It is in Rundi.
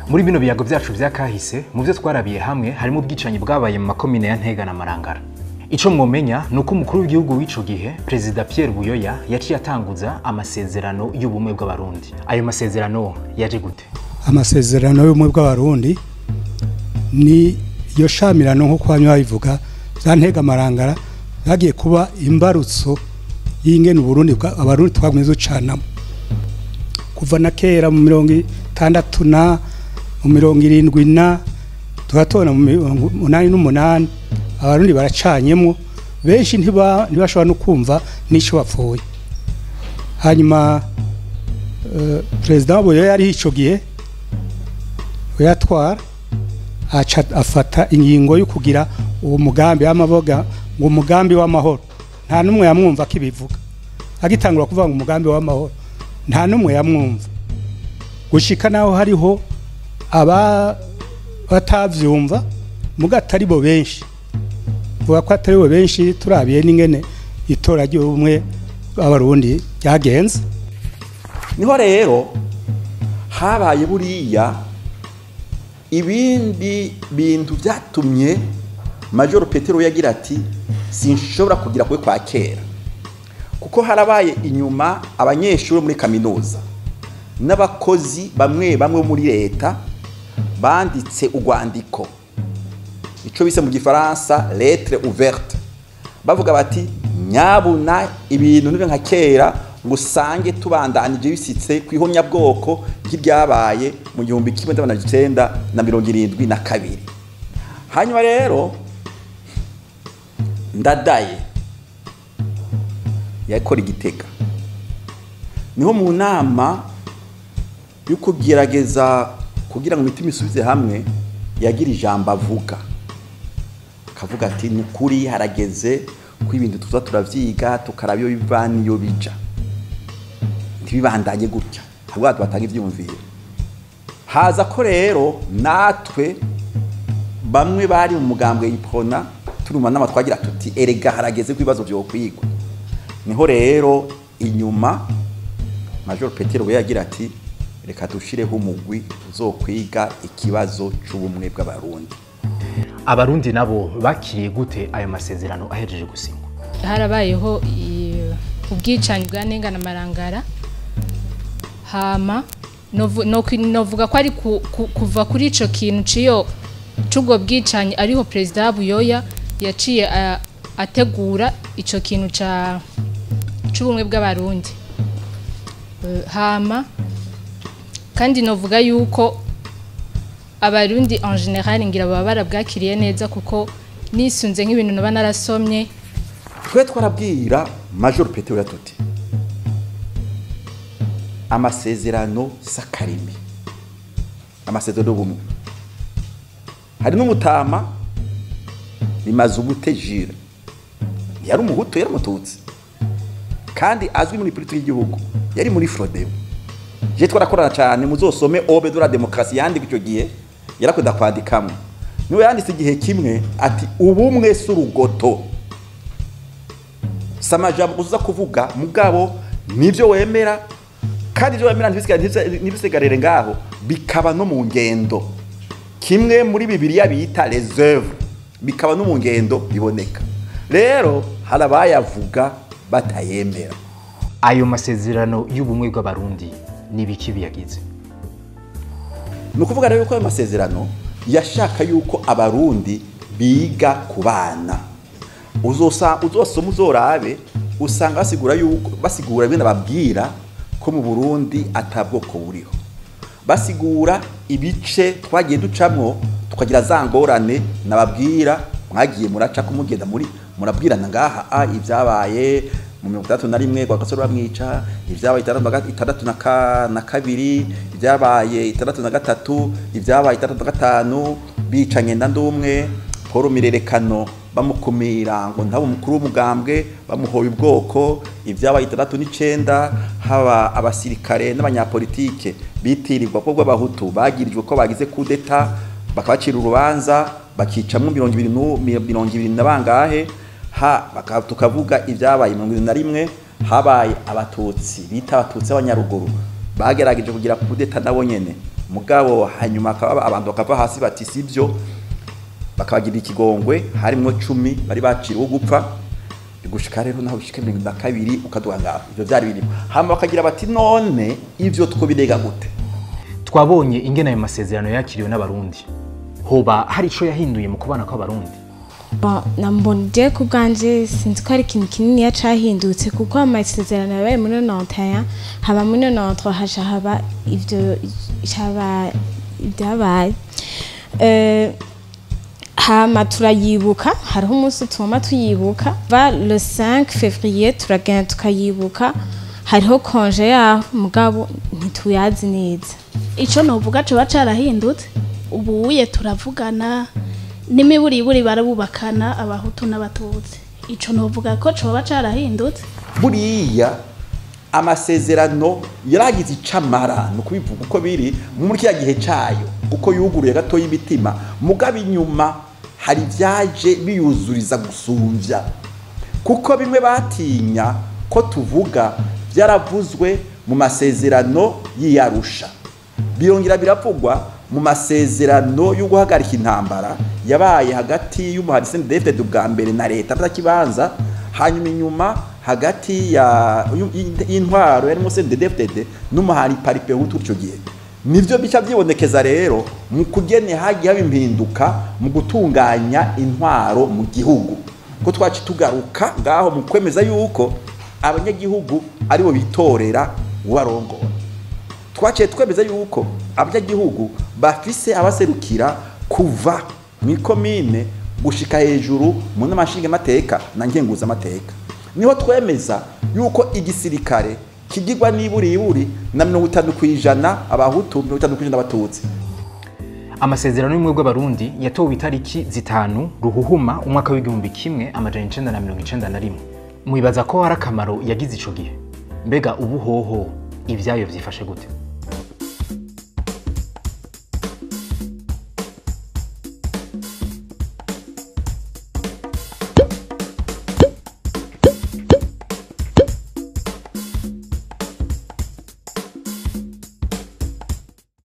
Muri bino biyago byacu byakahise mu byo twarabiye hamwe harimo ubwicanyi bwabaye mu makomine ya Ntega na Marangara. Ico mwomenya nuko umukuru w'igihugu w'ico gihe President Pierre Buyoya yaciye atanguza amasezerano y'ubumwe bw'abarundi. Ayo masezerano yaje gute? Amasezerano y'ubumwe bw'abarundi ni yo shamirano nko kwanywa bivuga za Ntega Marangara yagiye kuba imbarutso y'ingene Burundi abarundi twagumeze ucanamo kuva na kera mu 60 na mu 70 na tugatona mu 88 abarundi baracanyemo benshi ntibashobora no kumva nico bapfuye. Hanyuma President Buyoya yari ico gihe yatwara aca afata ingingo yo kugira uwo mugambi w'amaboga ngo umugambi w'amahoro. Nta numwe yamwumva kibivuga agitangura kuvuga ngo umugambi w'amahoro nta numwe yamwumva gushika naho hariho batavyumva mugatari bo benshi vuga ko atari bo benshi turabiye n'ingene itora ry'ubumwe abarundi ryagenze. Niho rero habaye buriya ibindi bintu byatumye Major Petero yagira ati sinshobora kugira kwe kwa kera kuko harabaye inyuma abanyeshuri muri kaminuza n'abakozi bamwe muri leta banditse urwandiko ico bise mu gifaransa lettre ouverte bavuga bati nyabuna ibintu nibe nka kera ngusange tubandanije bisitse kwihomya bwoko nk'ibyabaye mu 1972. Hanyuma rero Ndadaye yakora Igitega niho mu nama yo kugerageza kugira ngo imitima isubize hamwe yagira ijambo avuga akavuga ati nukuri harageze ko ibintu tuza turavyiga tukarabyo bivaniyo bija ntibibandanye gutya ahubwo batanga ivyumviro. Haza ko rero natwe bamwe bari mu mugambwe yipona turuma nama twagira tuti erega harageze ko ibibazo byo kwigwa. Niho rero inyuma Major Petero we yagira ati reka dushireho umugwi uzokwiga ikibazo c'ubumwe bw'abarundi. Abarundi nabo bakiriye gute ayo masezerano ahejeje gusinywa? Harabayeho ubwicanyi bwa Ntega na Marangara hama novuga ko ari kuva kuri ico kintu ciyo c'ubwo bwicanyi ariho President Buyoya yaciye ategura ico kintu c'ubumwe bw'abarundi. Hama kandi novuga yuko abarundi en general ngira baba barabwakiriye neza kuko nisunze nk'ibintu naba narasomye twe twarabwira Major Petero yatuti amasezerano sakarimi amasezerano bumwe hari n'umutama bimaze ubutejira yari umuhutu yari umututsi kandi azwi muri politiki y'igihugu yari muri Frodebo. Je twarakorana cyane muzosome obe de la démocratie yandi icyo gihe yarakwenda kwandikamo niwe yanditse igihe kimwe ati ubumwe surugoto samajambo uza kuvuga mugabo nivyo wemera kandi ivyo wemera ntibisigarire ngaho bikaba no mu ngendo kimwe muri Bibiliya bita les œuvres bikaba no mu ngendo biboneka. Rero harabayavuga batayemera. Ayo masezerano y'ubumwe bw'abarundi nibiki biyagize? Nukuvuga rero ko ayo masezerano yashaka yuko abarundi biga kubana. Uzosoma uzorabe usanga basigura bene babwira ko mu Burundi atabwoko buriho. Basigura ibice twagiye ducamwo tukagira zangorane nababwira mwagiye muraca kumugenda murabwirana ngaha ibyabaye mu 31 kwa Gasoro bamwica ibyabaye 62 ibyabaye 63 ibyabaye 65 bicanye ndandumwe Paul Mirerekano bamukumira ngo ntabo mukuru w'umugambwe bamuhoye ubwoko ibyabaye 69 haba abasirikare n'abanyapolitike bitirirwa ko bw'abahutu bagirijwe ko bagize coup d'etat bakabacira urubanza bakicamwe 20 nabangahe tukavuga ibyabaye 21 habaye abatutsi bita abatutsi abanyaruguru bagerageje kugira coup d'etat nabo nyene mugabo hanyuma akaba abantu bakava hasi bati sibyo bakabagira ikigongwe harimo 10 bari baciriwe gupfa gushika rero naho bishike 22 ukaduha ngaho ivyo byari birimo hama bakagira bati none ivyo twobirega gute. Twabonye ingene ayo masezerano yakiriwe n'abarundi, hoba hari ico yahinduye mu kubana kw'abarundi? Nambonye ku bwanje sinzi ko ari ikintu kinini yacahindutse kuko amasezerano yabaye muri 91 haba muri 93 hasha haba ivyo ibyabaye hama turayibuka hariho umunsi tuma tuyibuka va le 5 février turagenda tukayibuka hariho konje yaho mugabo ntituyazi neza. Ico novuga cyo bacarahindutse ubuye turavugana n'imiburiburi barabubakana abahutu n'abatutsi. Ico novuga ko cyo bacarahindutse buriya amasezerano yaragize icamara no kubivuga uko biri muri kiya gihe cayo uko yuguruye gato y'imitima mugabo inyuma hari vyaje biyuzuriza gusumvya kuko bimwe batinya ko tuvuga byaravuzwe mu masezerano y'Arusha birongera biravugwa mu masezerano yo guhagarika intambara yabaye hagati y'umuharisi David bwa mbere na leta batakibanza hanyuma inyuma hagati ya intwaro yarimo CNDD-FDD n'umuhari Paripe Hutu cyo gihe nivyo bica byibonekeza rero mu kugene hagiye bimpinduka mu gutunganya intwaro mu gihugu ko twaci tugaruka ngaho mu kwemeza yuko abanyagihugu aribo bitorera warongora twaciye twemeza yuko abanyagihugu bafise abaserukira kuva mu komine gushika hejuru mu namashinge mateka na nkenguza amateka niho twemeza yuko igisirikare kigirwa n'iburi na 50% abahutu 50% abatutsi. Amasezerano y'umwe bw'abarundi yatowe itariki 5 ruhuhuma umwaka w'igihumbi kimwe amajana 1991. Mwibaza ko hari akamaro yagize ico gihe? Mbega ubu hoho ivyayo vyifashe gute?